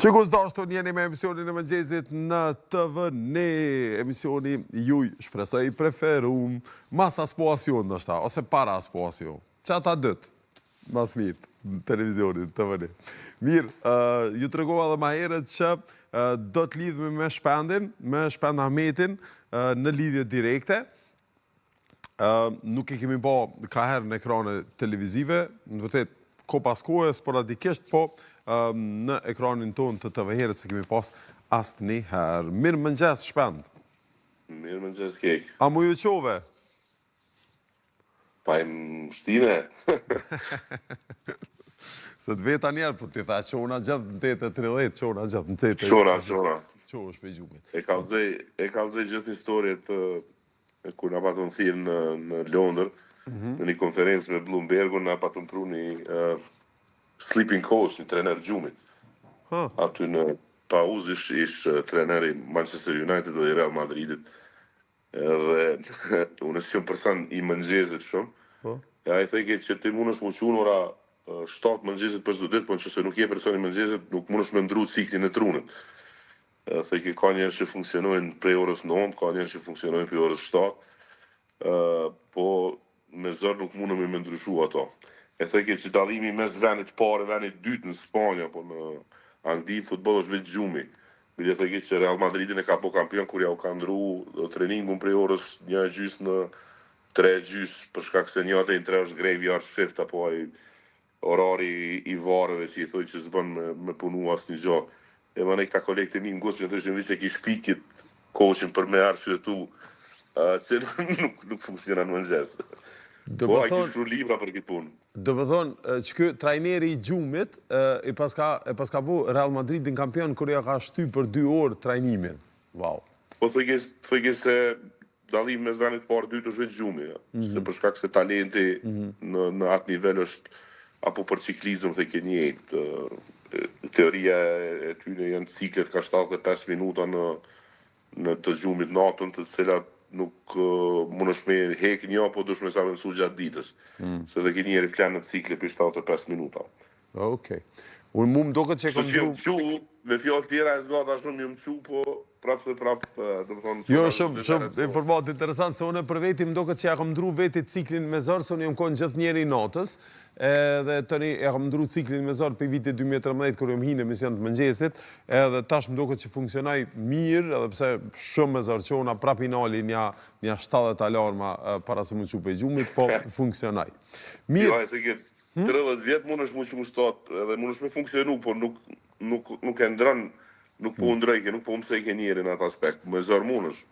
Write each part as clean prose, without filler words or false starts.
Shikos dashur, jeni me emisionin e mëngjesit në TVN, emisioni juj shpresoj i preferum, mas aspoacion ndoshta, ose para aspoacion. Çata dytë, më të mirë, në televizionin TVN. Mirë, ju tregova edhe më herët që do të lidhemi me Shpend Ahmetin në lidhje direkte. Nuk e kemi bë ka herë në ekrane televizive, në vërtet ko pas kohë, sporadikisht, po në ekranin ton të TV-herët se kemi pas asë një herë. Mirë mëngjes, Shpend. Mirë mëngjes, Kek. A mu ju qove? Pa i më shtine. Se të veta njerë, po t'i tha qona gjatë në 8:30, qona gjatë në 8:30. Qona. Qo është pe gjumit. E kalzej gjithë një historiet kur na patën thirë në Londër, në një konferencë me Bloombergun, na patën pru një sleeping coach, një trener gjumit. Aty në pauzë ish treneri Manchester United dhe Real Madridit. Dhe unë është qëmë përsan i mëngjezit shumë. Ja i theke që ti mund është më qunë ora 7 mëngjezit për çdo ditë, po nëse nuk je person i mëngjezit, nuk mund është me ndru ciklin e trunit. Theke ka njerë që funksionojnë prej orës 9, ka njerë që funksionojnë prej orës 7, po me zërë nuk mundëm me ndryshu ato. E theke që dalimi mes venit parë e venit dytë në Spanja, po në Angli, futbol është vetë gjumi. Bile theke që Real Madridin e ka po kampion, kur ja u ka ndru treningun prej orës 1:30 në 3:30, për shkak se një atë i 3 është graveyard shift, apo ai orari i varëve që i thoi që s'bën me punu asë një gjo. E më nej ka kolegë të mi në gusë që në të është në vishë e ki shpikit coachin për me arsyetu që nuk funksionan në mëngjes. Po, a ki shkru libra për këtë punë. Do më thonë që kë trajneri i gjumit e paska bu Real Madridin kampion kër ja ka shty për 2 orë trajnimin. Wow. Po thëke se dalim me zvanit parë 2 është vetë gjumi. Se për shkak se talenti në atë nivel është apo për ciklizm thëke njëjtë. Teoria e tyne janë ciklet ka 75 minuta në të gjumit natën, të cilat nuk mund është me hek një, po dush me sa mësu gjatë ditës. Se dhe ki njeri flanë në cikle për 75 minuta. Okej. Unë mu më doket që e kom dru... Me fjallë tjera e zgata shumë një më qu, po prapë, dhe më thonë... Jo, shumë informat interesant, se unë për veti më doket që ja kom ndru veti ciklin me zërë, se unë jam konë gjithë njeri natës, edhe tëni e kom ndru ciklin me zërë për vitit 2013, kër jam hinë emision të mëngjesit, edhe tash më doket që funksionaj mirë, edhe pse shumë me zërë qona prap i nali një 70 alarma para se më qu për gjumit, po funksionaj. Mirë. 30 vjetë mund është më që më shtatë, edhe mund është me funksionu, por nuk e ndrën, nuk po ndrejke, nuk po mësejke njeri në atë aspekt, më zërë mund është.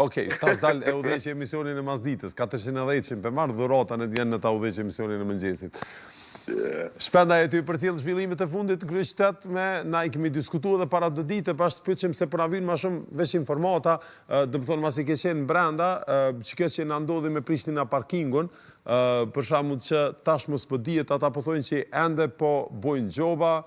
Okej, tash dal e udheqe emisionin e masditës, 410 që më marrë dhurata në të vjenë në ta udheqe emisionin e mëngjesit. Shpenda e ty për cilë zhvillimit e fundit të kryeqytet na i kemi diskutu edhe para 2 dite, pas të pyqim se përna vynë ma shumë veç informata, dhe më thonë mas i ke qenë brenda, që kjo që në ndodhi me Prishtina parkingun, për shamu që tash mos për dijet, ata po thojnë që ende po bojnë gjoba,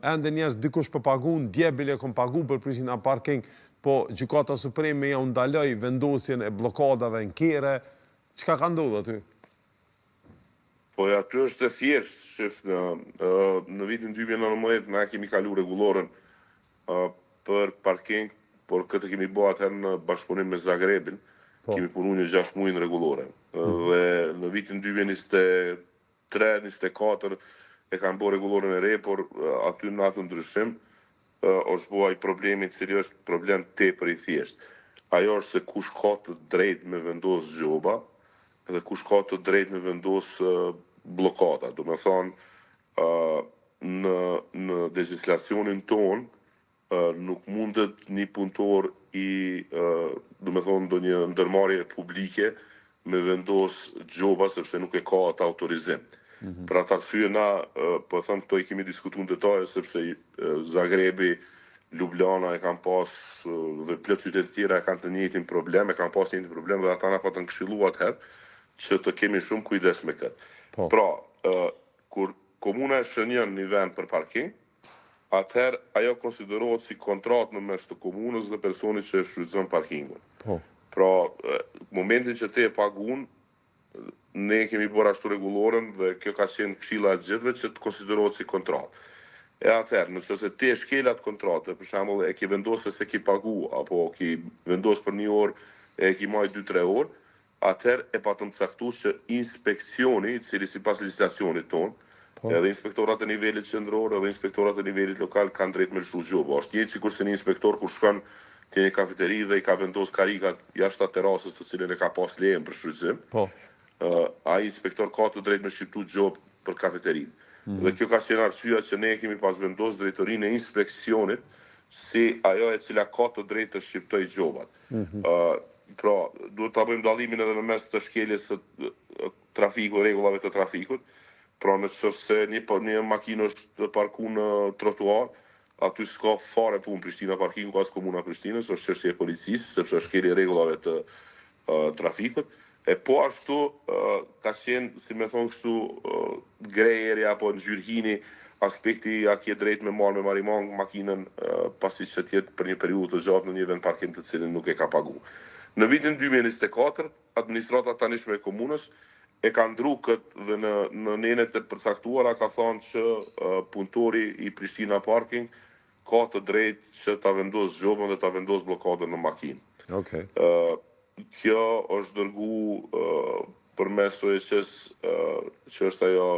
ende njerës dikush për pagun, djebile kom pagu për Prishtina parking, po Gjykata Supreme ja undaloj vendosjen e blokadave në kere, çka ka ndodhë aty? Po aty është e thjesht, shef, në vitin 2019 na kemi kalu regulorën për parking, por këtë kemi bo atëherë në bashkëpunim me Zagrebin, kemi punu një 6 muaj në regulore. Dhe në vitin 2023-2024 e kanë bo regulorën e re, por aty në atë ndryshim, është bo ai problemi cili është problem tepër i thjesht. Ajo është se kush ka të drejt me vendos gjoba, dhe kush ka të drejt me vendos blokata. Do me thonë, në legislacionin ton, nuk mundet një punëtor do me thonë, do një ndërmarrje publike me vendos gjoba, sepse nuk e ka atë autorizim. Pra ta të fyë na, po thëmë, këto i kemi diskutu në detaje, sepse Zagrebi, Ljubljana e kanë pas, dhe plët qytetë tjera e kanë të njëjtin problem, e kanë pas njëjtin problem, dhe ata na pa të nkëshiluat herë, që të kemi shumë kujdes me këtë. Pra, kur komuna e shënjën një vend për parking, atëherë ajo konsiderohet si kontrat në mes të komunës dhe personit që e shfrytëzon parkingun. Pra, momentin që te e pagun, ne kemi bërë ashtu regulorën dhe kjo ka qenë këshilla e gjithëve që të konsiderohet si kontrat. E atëherë, nëse ti e shkelat kontrate, për shembull e ke vendosur se ki pagu, apo ki vendos për 1 orë, e ki marrë 2-3 orë, atëherë e patëm caktuar që inspekcioni, i cili sipas legjislacionit tonë, edhe inspektorat e nivelit qendror, edhe inspektorat e nivelit lokal kanë drejt me lëshu gjoba. Është njëjtë sikur se një inspektor kur shkon te një kafeteri dhe i ka vendos karikat jashtë terrasës të cilën e ka pas lejen për shfrytëzim. Ai inspektor ka të drejtë me shqiptu gjobë për kafeterinë. Dhe kjo ka qenë arsyeja që ne kemi pas vendos drejtorinë e inspeksionit si ajo e cila ka të drejtë të shqiptoj gjobat. Pra, duhet ta bëjmë dallimin edhe në mes të shkeljes së trafikut, rregullave të trafikut. Pra, nëse një makinë është parku në trotuar, aty s'ka fare punë Prishtina Parking, ka as Komuna Prishtinës, është çështje e policisë, sepse është shkelje rregullave të trafikut. E po ashtu ka qenë, si me thonë kështu, grejeri apo ngjyrhini aspekti a ke drejt me marrë me marimang makinën pasi që tjetë për një periudhë të gjatë në një vend parkim të cilin nuk e ka pagu. Në vitin 2024, administrata tanishme e komunës e ka ndru këtë dhe në nenet e përcaktuara ka thonë që punëtori i Prishtina Parking ka të drejt që ta vendos gjobën dhe ta vendos blokadën në makinë. Kjo është dërgu përmes OEQ-s që është ajo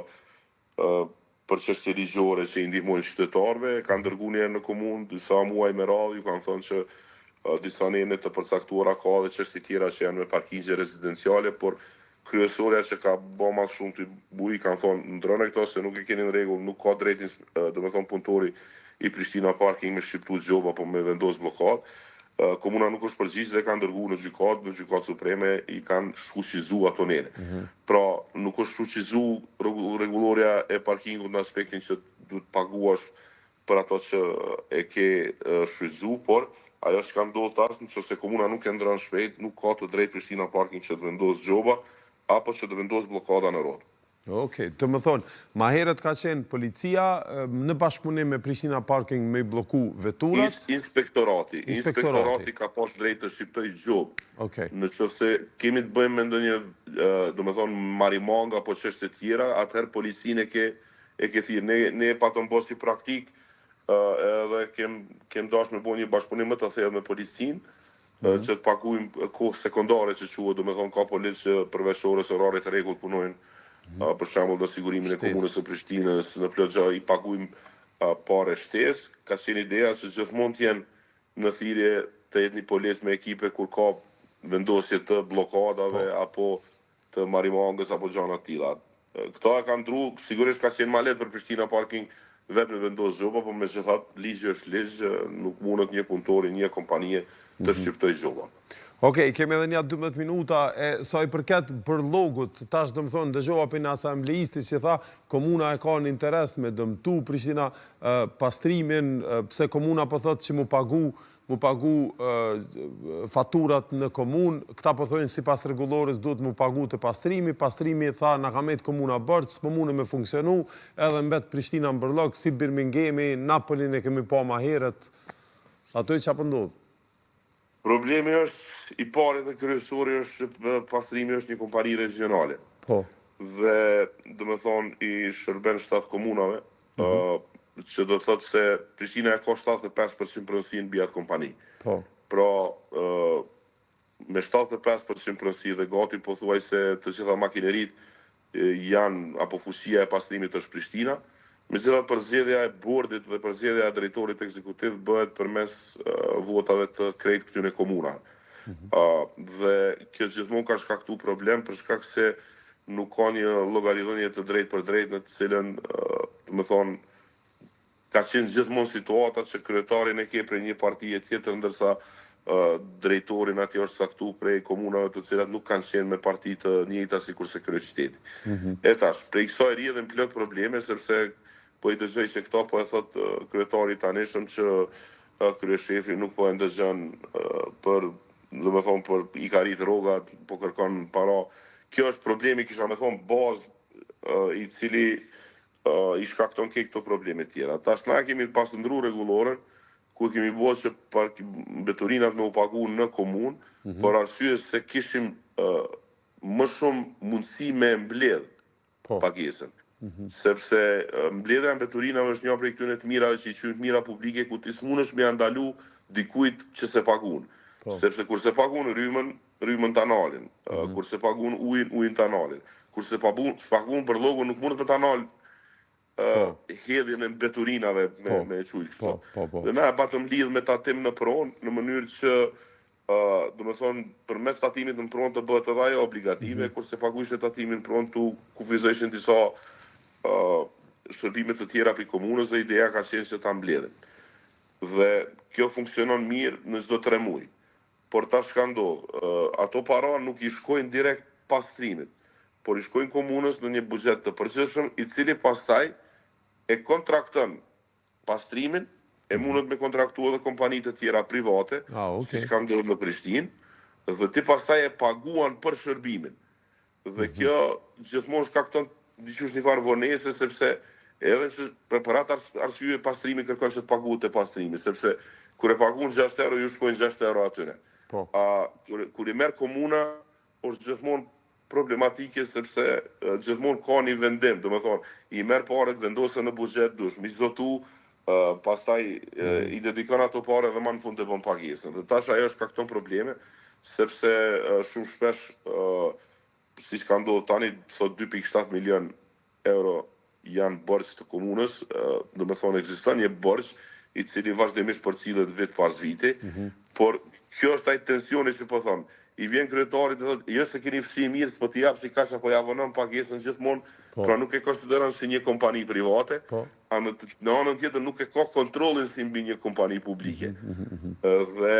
për çështje ligjore që i ndihmojnë qytetarëve, kanë dërguar një herë në komunë disa muaj me radhë, ju kanë thënë që disa nene të përcaktuara ka dhe çështje tjera që janë me parkingje rezidenciale, por kryesorja që ka bë më shumë të buj kanë thonë ndroni këto se nuk e keni në rregull, nuk ka drejt, domethënë punëtori i Prishtina Parking me shqiptu gjoba apo me vendos blokadë. Komuna nuk është përgjigjë dhe kanë dërguar në gjykatë supreme i kanë shfuqizu ato nene. Pra, nuk është shfuqizu rregulloria e parkingut në aspektin që duhet paguash për ato që e ke shfrytzu, por ajo që ka ndodhur tash, nëse komuna nuk e ndron shpejt, nuk ka të drejtë Prishtina Parking që të vendos gjoba apo që të vendos blokada në rrot. Okej, të më thonë, ma herët ka qenë policia në bashkëpunim me Prishtina Parking me i bloku veturat? Inspektorati ka pas drejtë të shqiptoj gjobë. Në qofse kemi të bëjmë me ndonjë, do me thonë, marimang apo çështje tjera, atëherë policinë e ke thirrë. Ne pa të mbosi praktik, edhe kem dash me bëj një bashkëpunim më të thellë me policinë, që të paguajmë kohë sekondare që quhet, do me thonë, ka policë që përveç orës orare të rregullt punojnë. Për shembull në sigurimin e komunës së Prishtinës, në plotxha i paguajmë pare shtesë. Ka qenë ideja që gjithmonë të jenë në thirrje të jetë një policë me ekipe kur ka vendosje të blokadave apo të marimangës apo gjëra të tilla. Këto e kanë ndru, sigurisht ka qenë më lehtë për Prishtina Parking vetë me vendos gjoba, por megjithatë ligji është ligj, nuk mundet një punëtor i një kompanie të shqiptoj gjoba. Okej, kemi edhe një 12 minuta, sa i përket për logut, tash do më thonë, dëgjova për një asambleisti që tha, komuna e ka në interes me dëmtu Prishtina pastrimin, pse komuna po thotë që mu pagu faturat në komun, këta po thonë si pas regulores duhet mu pagu të pastrimi tha na ka met komuna bërë, s'po mune me funksionu, edhe mbet Prishtina në bërlog, si Birminghami, Napolin e kemi pa ma heret, ato i që apëndodhë? Problemi është, i pari dhe kryesori është që pastrimi është një kompani regionale. Dhe, do me thonë, i shërben 7 komunave, që do të thotë se Prishtina e ka 75% pronësi në bjatë kompani. Pra, me 75% pronësi dhe gati po thuaj se të gjitha makinerit janë, apo fuqia e pastrimit është Prishtina, megjithatë përzgjedhja e bordit dhe përzgjedhja e drejtorit ekzekutiv bëhet përmes votave të krejt këtyre komunave. Dhe kjo gjithmonë ka shkaktuar problem për shkak se nuk ka një llogaridhënie të drejtë për drejtë në të cilën, do të thonë, ka qenë gjithmonë situata që kryetarin e ke prej një partije tjetër, ndërsa drejtorin atje është caktuar prej komunave të cilat nuk kanë qenë me parti të njëjta sikurse kryeqyteti. E tash, prej kësaj rrjedhin plot probleme sepse po i dëgjoj që këto po e thot kryetari tanishëm që kryeshefi nuk po e ndëgjon për, do me thonë, për i ka rrit rrogat, po kërkon para. Kjo është problemi, kisha me thonë, bazë i cili i shkakton këto probleme tjera. Tash na kemi pas ndru rregulloren, ku kemi bërë që mbeturinat me u pagu në komunë, për arsye se kishim më shumë mundësi me mbledh pagesën. Sepse mbledhja e mbeturinave është një prej këtyre të mirave që i quajnë mira publike ku ti s'mundesh me ndalu dikujt që se pagun. Sepse kur se pagun rrymën tanalin, kur se pagun ujin tanalin, kur se pagun për llogun nuk mundet me tanal hedhjen e mbeturinave me çuj kështu. Dhe na patëm lidh me tatim në pronë në mënyrë që do të thonë përmes tatimit në pronë të bëhet edhe ajo obligative, kurse paguajtë tatimin pronë tu kufizoheshin disa shërbime të tjera për komunës dhe ideja ka qenë që ta mbledhin. Dhe kjo funksionon mirë në çdo 3 muaj. Por tash ka ndodhur, ato para nuk i shkojnë direkt pastrimit, por i shkojnë komunës në një buxhet të përgjithshëm, i cili pastaj e kontrakton pastrimin, e mundet me kontraktu edhe kompani të tjera private, siç ka ndodhur në Prishtinë, dhe ti pastaj e paguan për shërbimin. Dhe kjo gjithmonë shkakton diçush një farë vonese, sepse edhe që për atë arsye pastrimi kërkon që të paguhet te pastrimi, sepse kur e paguan 6 euro, ju shkojnë 6 euro atyre. Kur i merr komuna, është gjithmonë problematike sepse gjithmonë ka një vendim, domethënë i merr parët, vendosen në buxhet, dush mi zotu, pastaj i dedikon ato parë dhe më në fund të bën pagesën. Dhe tash ajo shkakton probleme, sepse shumë shpesh siç ka ndodhur tani, thot 2.7 milion euro janë borxh të komunës, domethënë ekziston një borxh i cili vazhdimisht përcillet vit pas viti, por kjo është ai tensioni që po them. I vjen kryetari dhe thotë, jo se keni fshi mirë, s'po t'i jap si kash apo ja vonon pagesën gjithmonë, pra nuk e konsideron si një kompani private, në anën tjetër nuk e ka kontrollin si mbi një kompani publike. Dhe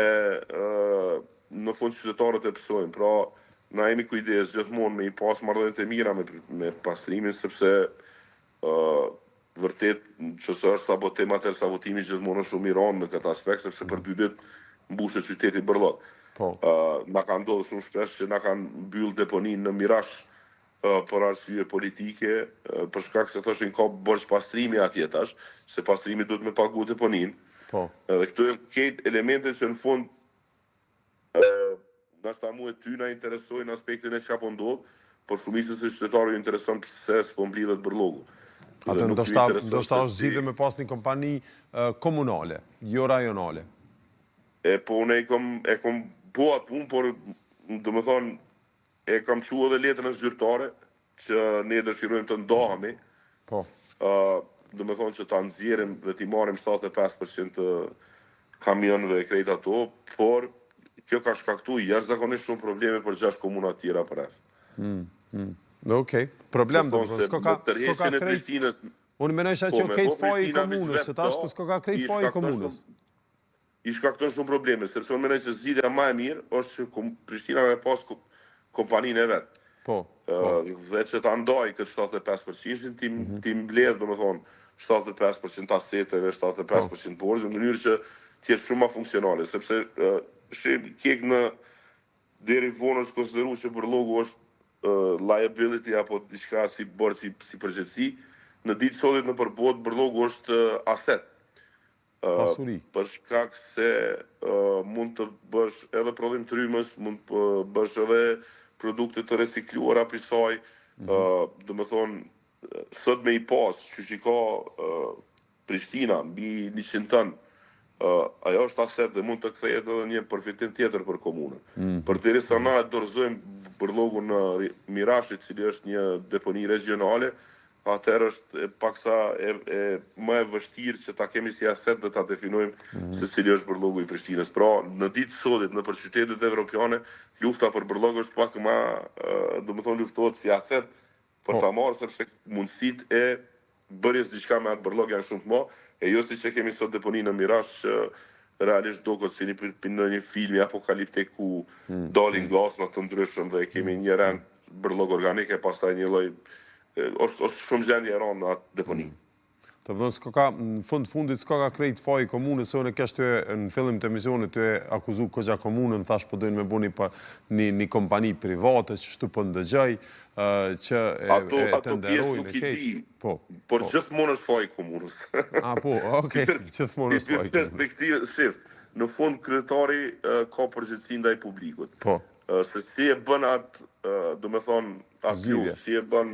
në fund qytetarët e psojnë, pra na jemi kujdes gjithmonë me i pas marrëdhëniet e mira me pastrimin, sepse vërtet ç'është sabotim atë sabotimi gjithmonë është shumë i rëndë në këtë aspekt, sepse për 2 ditë mbushet qyteti Bërllog. Na ka ndodhur shumë shpesh që na kanë mbyll deponinë në Mirash për arsye politike, për shkak se thoshin ka borxh pastrimi atje tash, se pastrimi duhet me pagu deponinë. Dhe këto janë këto elemente që në fund ndoshta mua ty na interesojnë aspektin e çka po ndodh, por shumicës e qytetarëve ju intereson pse s'po mblidhet Bërllogu. Atë ndoshta është zgjidhje me pas një kompani komunale, jo rajonale. Po unë e kom po atë punë, por domethënë e kam thënë edhe letrën zyrtare që ne dëshirojmë të ndahemi. Domethënë që ta nxjerrim dhe t'i marrim 75% të kamionëve e krejt ato, por kjo ka shkaktuar jashtëzakonisht shumë probleme për 6 komuna të tjera përreth. Okej, problem s'ko ka krejt. Unë mendoj që krejt faji i komunës, se tash s'ko ka krejt faji i komunës. I shkakton shumë probleme, sepse unë mendoj që zgjidhja më e mirë është që Prishtina me pas kompaninë e vet. Dhe që ta ndaj këtë 75%, ti mbledh, domethënë, 75% aseteve, 75% borxhe, në mënyrë që të jetë shumë më funksionale, sepse kek në deri vonë është konsideruar që Bërllogu është liability apo diçka si borxh si përgjegjësi, në ditë sotit në përbot Bërllogu është aset. Pasuri. Për shkak se mund të bësh edhe prodhim trymës, mund të bësh edhe produkte të recikluara për saj, domethënë sot me i pas që ka Prishtina mbi 100 ton, ajo është aset dhe mund të kthehet edhe një përfitim tjetër për komunën. Përderisa na dorëzojmë Bërllogun në Mirash, i cili është një deponi regionale, atëherë është paksa më e vështirë që ta kemi si aset dhe ta definojmë se cili është Bërllogu i Prishtinës. Pra, në ditë sotit, në për qytetet evropiane, lufta për Bërllog është pak më, domethënë luftohet si aset për ta marrë, sepse mundësitë e bërjes diçka me atë Bërllog janë shumë të më, e jo si që kemi sot deponi në Mirash që realisht duket si në një filmi apokaliptik ku dalin gazna të ndryshëm dhe kemi një rend Bërllog organik e pastaj një lloj është shumë gjendje e rëndë në atë deponi. Të vëdhën, në fundit s'ka ka krejt faji komunës, se unë kesh të në fillim të emisionit të akuzu këgja komunën, thash po dojnë me bu një kompani private, që shtu për ndëgjaj, që e të nderojnë e kejtë. Por gjithmonë është faji komunës. Okej, gjithmonë është faji komunës. Në fund kryetari ka përgjegjësi ndaj publikut. Se si e bën atë, do me thonë, atë si e bën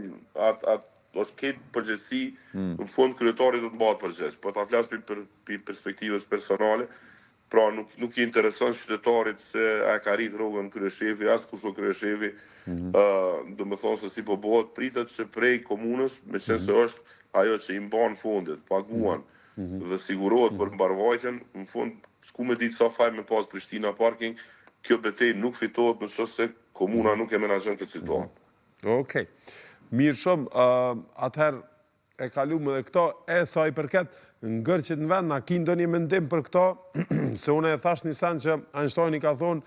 atë është këtë përgjithësi, në fund kryetari do të mbahet përgjegjës. Po ta flas për perspektivës personale, pra nuk i intereson qytetarit se a ka rrit rrogën kryeshefi, as kush o kryeshefi, do më thonë se si po bëhet, pritet që prej komunës, me qenë se është ajo që i mban fundit, paguan dhe sigurohet për mbarvajtjen, në fund s'ku me ditë sa faj me pas Prishtina parking, kjo betejë nuk fitohet në qoftë se komuna nuk e menaxhon këtë situatë. Okej. Mirë shumë, atëherë e kaluam edhe këto, sa i përket ngërqit në vend, na ki ndonjë mendim për këto, se unë e thash një sen që Einstein i ka thonë,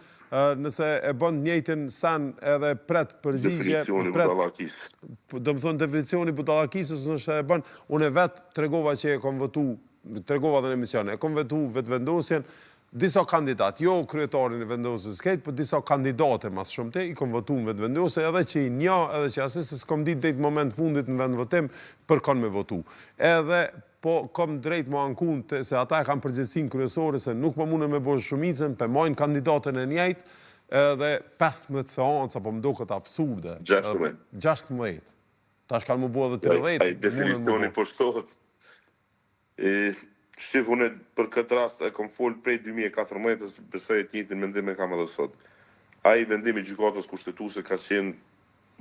nëse e bën njëjtin sen edhe pret përgjigje, Definicioni budallakisë. do më thonë definicioni budallakisës nëse e bën, unë e vetë tregova që e kom votu, tregova dhe në emision, e kom votu vetëvendosjen, disa kandidat, jo kryetarin e vendosjes këtë, por disa kandidate mas shumëte, i kom votu në vetëvendosje, edhe që i nja, edhe që asë se s'kom ditë dhejtë moment fundit në vend votim, për kanë me votu. Edhe, po kom drejt më ankun se ata e kam përgjithësinë kryesore se nuk më mune me bërë shumicën, për majnë kandidatën e njëjtë, edhe 15 seanca, po më do këtë absurde. 16. Tash kanë më bua dhe 30. Ai definicioni po shtohet. Shif, unë për këtë rast e kom folë prej 2014, besoj e të njëjtin mendim e kam edhe sot. Ai vendimi i gjykatës kushtetuese ka qenë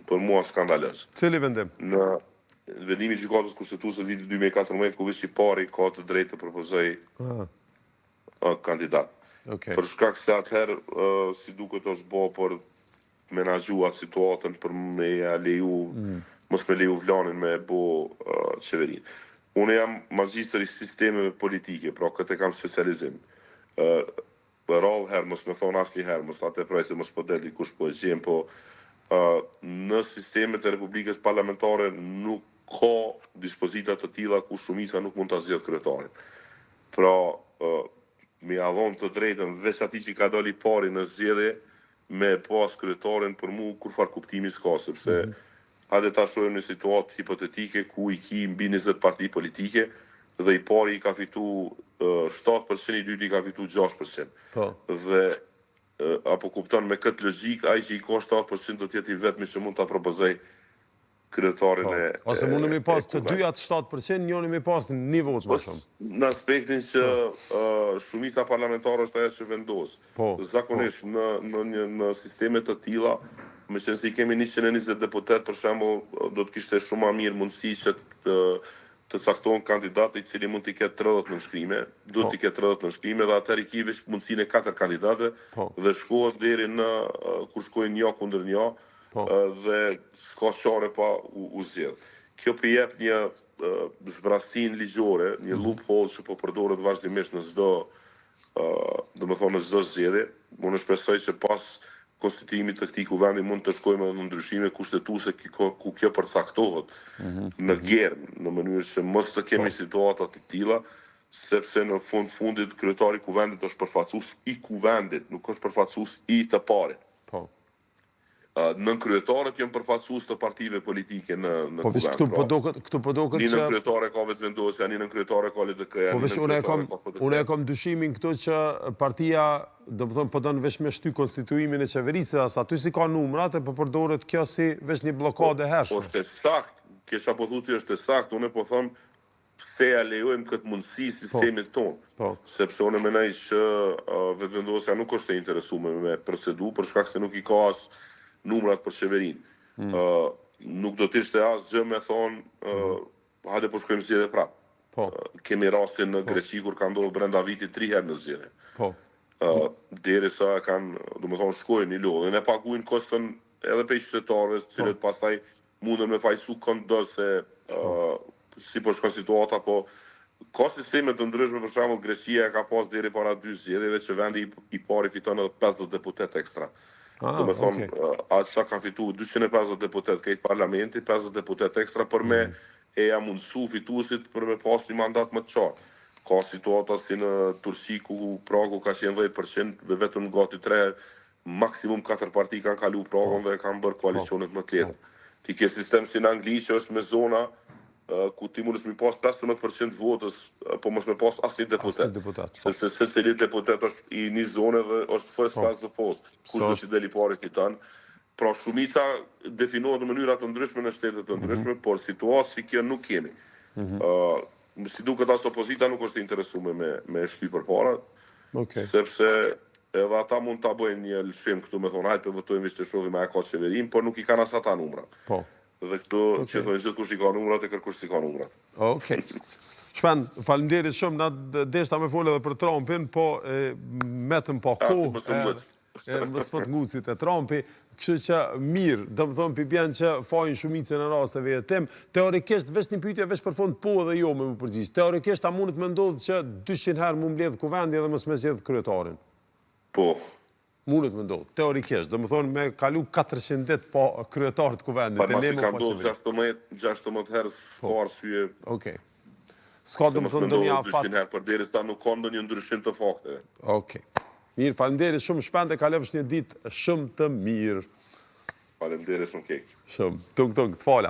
për mua skandaløs. Cili vendim? Në vendimi i gjykatës kushtetuese vitit 2014, ku veç i pari ka të drejtë të propozoj kandidat. Okay. Për shkak se atëherë, si duket është bo për menaxhu atë situatën, për me leju, mos me leju vlanin me bo qeverinë. Unë jam magjistër i sistemeve politike, pra këtë kam specializim. Rallë herë, mos me thonë asë një herë, mos atë e praj se mos po deli kush po e gjem, po në sistemet e Republikës Parlamentare nuk ka dispozitat të tilla ku shumica nuk mund të zgjedh kryetarin. Pra, me avon të drejtën, veç ati që ka dali pari në zgjedhje, me pas kryetarin për mu kur far kuptimi s'ka, sepse hajde ta shohim një situatë hipotetike ku i ki mbi 20 parti politike dhe i pari i ka fitu 7%, i dyti i ka fitu 6%. Dhe apo kupton me këtë logjik, ai që i ka 7% do të jetë i vetmi që mund ta propozoj kryetarin e ose mundem i pas të dyja të 7%, njëri mi pas një vot më shumë. Në aspektin që shumica parlamentare është ajo që vendos. Zakonisht në sisteme të tilla, me qenë se i kemi 120 deputet, për shembull, do të kishte shumë më mirë mundësi që të caktohen kandidat i cili mund t'i ketë 30 nënshkrime, duhet t'i ketë 30 nënshkrime dhe atëherë i ki veç mundësinë e 4 kandidate dhe shkohet deri në kur shkojnë një kundër një dhe s'ka çare pa u zgjedh. Kjo përjep një zbrasin ligjore, një loophole që po përdoret vazhdimisht në çdo, domethënë në çdo zgjedhje. Unë shpresoj që pas konstituimit të këtij kuvendi mund të shkojmë edhe në ndryshime kushtetuese ku kjo përcaktohet në germ, në mënyrë që mos të kemi situata të tilla, sepse në fundit kryetari i kuvendit është përfaqësues i kuvendit, nuk është përfaqësues i të parit. Nën kryetarët janë përfaqësues të partive politike në kuvend. Këtu po do këtë një nën kryetare ka vetëvendosja, një nën kryetare ka LDK-ja. Po veç unë e kam dyshimin këtu që partia, do të thonë, po don veç me shty konstituimin e qeverisë, as aty si ka numrat e po përdoret kjo si veç një bllokadë hershme. Po është sakt, kisha po thotë është sakt, unë po them pse ja lejojmë këtë mundësi sistemit tonë. Sepse unë mendoj që vetëvendosja nuk është e interesuar me procedu për shkak se nuk i ka as numrat për qeverinë. Nuk do të ishte asgjë me thonë, hajde po shkojmë zgjedhje prapë. Kemi rastin në Greqi kur ka ndodhur brenda vitit 3 herë në zgjedhje. Derisa kanë, domethënë shkojnë një lodhën, e paguajnë kostën edhe për qytetarëve, të cilët pastaj mundën me fajsu këndo se si po shkon situata, po ka sisteme të ndryshme, për shembull Greqia ka pas deri para 2 zgjedhjeve që vendi i pari fiton edhe 50 deputet ekstra. Do me thonë, atë që ka fitu 250 deputet këtë parlamenti, 50 deputet ekstra për me e ja mundësu fituesit për me pas një mandat më të qartë. Ka situata si në Turqi ku pragu ka qenë 10% dhe vetëm gati 3, maksimum 4 parti kanë kalu pragun dhe kanë bërë koalicionet më të lehta. Ti ke sistem si në Angli që është me zona ku ti mund është mi pas 15% votës, po mos me pas asnjë deputet. Se cili deputet është i një zone dhe është first past the post. Kush do që deli pari fiton. Pra shumica definohet në mënyra të ndryshme në shtete të ndryshme, por situatë si kjo nuk kemi. Si duket as opozita nuk është interesuar me shty përpara, sepse edhe ata mund ta bëjnë një lëshim këtu me thonë hajde votojmë të shohim a ka qeverim, por nuk i kanë as ata numra. Po. Dhe këtu që thonë gjithë kush i ka numrat e kërkush si ka numrat. Okej. Shpend, faleminderit shumë, na deshta me folë edhe për Trumpin, po metëm po kohë. Mos po të ngucit e Trumpi, kështu që mirë, do të thonë bjen që fajin shumicën e rasteve e tim, teorikisht veç një pyetje veç për fond po edhe jo me më përgjigj. Teorikisht a mundet me ndodhë që 200 herë mu mbledh kuvendi edhe mos me zgjedh kryetarin. Po. Mundet me ndodhë, teorikisht, do të thonë me kalu 400 ditë po kryetar të kuvendit. Pa masi ka ndodhë 16 herë s'ka arsye. Okej. S'ka do të thonë ndonjë afat. 200 herë përderisa nuk ka ndonjë ndryshim të fakteve. Okej. Mirë, faleminderit shumë shpejt e kalofsh një ditë shumë të mirë. Faleminderit shumë keq. Shumë. Tuk, të fala.